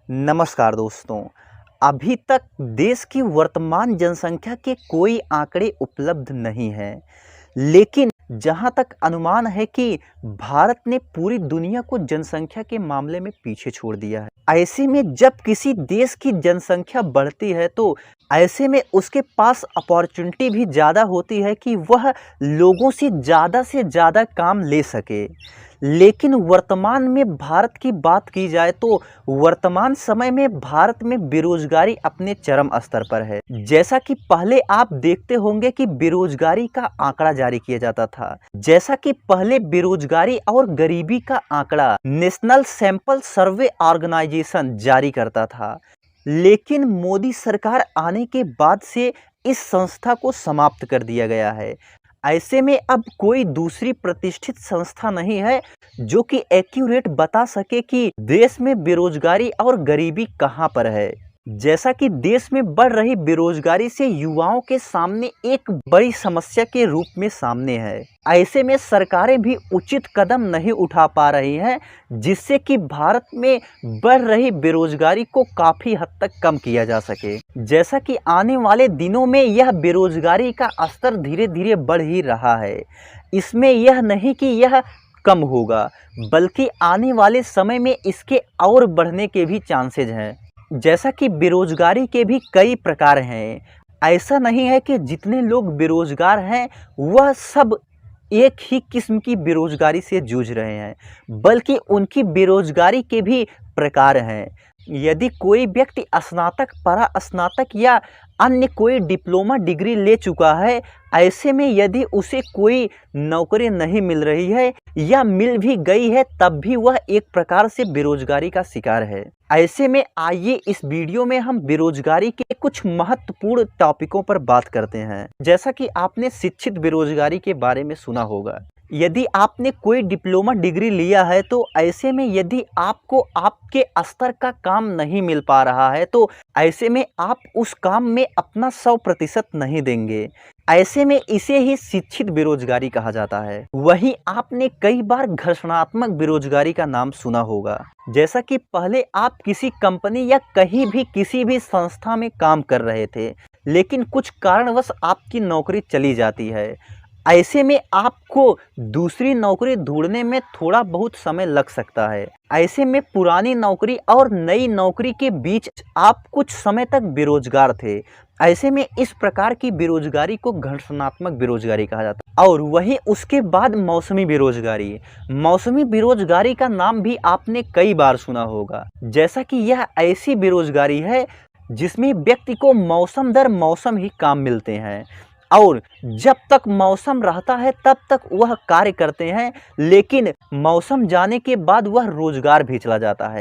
नमस्कार दोस्तों। अभी तक देश की वर्तमान जनसंख्या के कोई आंकड़े उपलब्ध नहीं हैं, लेकिन जहां तक अनुमान है कि भारत ने पूरी दुनिया को जनसंख्या के मामले में पीछे छोड़ दिया है। ऐसे में जब किसी देश की जनसंख्या बढ़ती है तो ऐसे में उसके पास अपॉर्चुनिटी भी ज़्यादा होती है कि वह लोगों से ज़्यादा काम ले सके। लेकिन वर्तमान में भारत की बात की जाए तो वर्तमान समय में भारत में बेरोजगारी अपने चरम स्तर पर है। जैसा कि पहले आप देखते होंगे कि बेरोजगारी का आंकड़ा जारी किया जाता था। जैसा कि पहले बेरोजगारी और गरीबी का आंकड़ा नेशनल सैंपल सर्वे ऑर्गेनाइजेशन जारी करता था, लेकिन मोदी सरकार आने के बाद से इस संस्था को समाप्त कर दिया गया है। ऐसे में अब कोई दूसरी प्रतिष्ठित संस्था नहीं है जो कि एक्यूरेट बता सके कि देश में बेरोजगारी और गरीबी कहां पर है। जैसा कि देश में बढ़ रही बेरोजगारी से युवाओं के सामने एक बड़ी समस्या के रूप में सामने है। ऐसे में सरकारें भी उचित कदम नहीं उठा पा रही हैं, जिससे कि भारत में बढ़ रही बेरोजगारी को काफ़ी हद तक कम किया जा सके। जैसा कि आने वाले दिनों में यह बेरोजगारी का स्तर धीरे धीरे बढ़ ही रहा है। इसमें यह नहीं कि यह कम होगा, बल्कि आने वाले समय में इसके और बढ़ने के भी चांसेज हैं। जैसा कि बेरोजगारी के भी कई प्रकार हैं। ऐसा नहीं है कि जितने लोग बेरोजगार हैं वह सब एक ही किस्म की बेरोजगारी से जूझ रहे हैं, बल्कि उनकी बेरोजगारी के भी प्रकार हैं। यदि कोई व्यक्ति स्नातक, परास्नातक या अन्य कोई डिप्लोमा डिग्री ले चुका है, ऐसे में यदि उसे कोई नौकरी नहीं मिल रही है या मिल भी गई है तब भी वह एक प्रकार से बेरोजगारी का शिकार है। ऐसे में आइए इस वीडियो में हम बेरोजगारी के कुछ महत्वपूर्ण टॉपिकों पर बात करते हैं। जैसा कि आपने शिक्षित बेरोजगारी के बारे में सुना होगा। यदि आपने कोई डिप्लोमा डिग्री लिया है तो ऐसे में यदि आपको आपके स्तर का काम नहीं मिल पा रहा है तो ऐसे में आप उस काम में अपना 100% नहीं देंगे। ऐसे में इसे ही शिक्षित बेरोजगारी कहा जाता है। वहीं आपने कई बार घर्षणात्मक बेरोजगारी का नाम सुना होगा। जैसा कि पहले आप किसी कंपनी या कहीं भी किसी भी संस्था में काम कर रहे थे, लेकिन कुछ कारणवश आपकी नौकरी चली जाती है। ऐसे में आपको दूसरी नौकरी ढूंढने में थोड़ा बहुत समय लग सकता है। ऐसे में पुरानी नौकरी और नई नौकरी के बीच आप कुछ समय तक बेरोजगार थे। ऐसे में इस प्रकार की बेरोजगारी को घर्षणात्मक बेरोजगारी कहा जाता है। और वहीं उसके बाद मौसमी बेरोजगारी। मौसमी बेरोजगारी का नाम भी आपने कई बार सुना होगा। जैसा कि यह ऐसी बेरोजगारी है जिसमें व्यक्ति को मौसम दर मौसम ही काम मिलते हैं और जब तक मौसम रहता है तब तक वह कार्य करते हैं, लेकिन मौसम जाने के बाद वह रोजगार भी चला जाता है।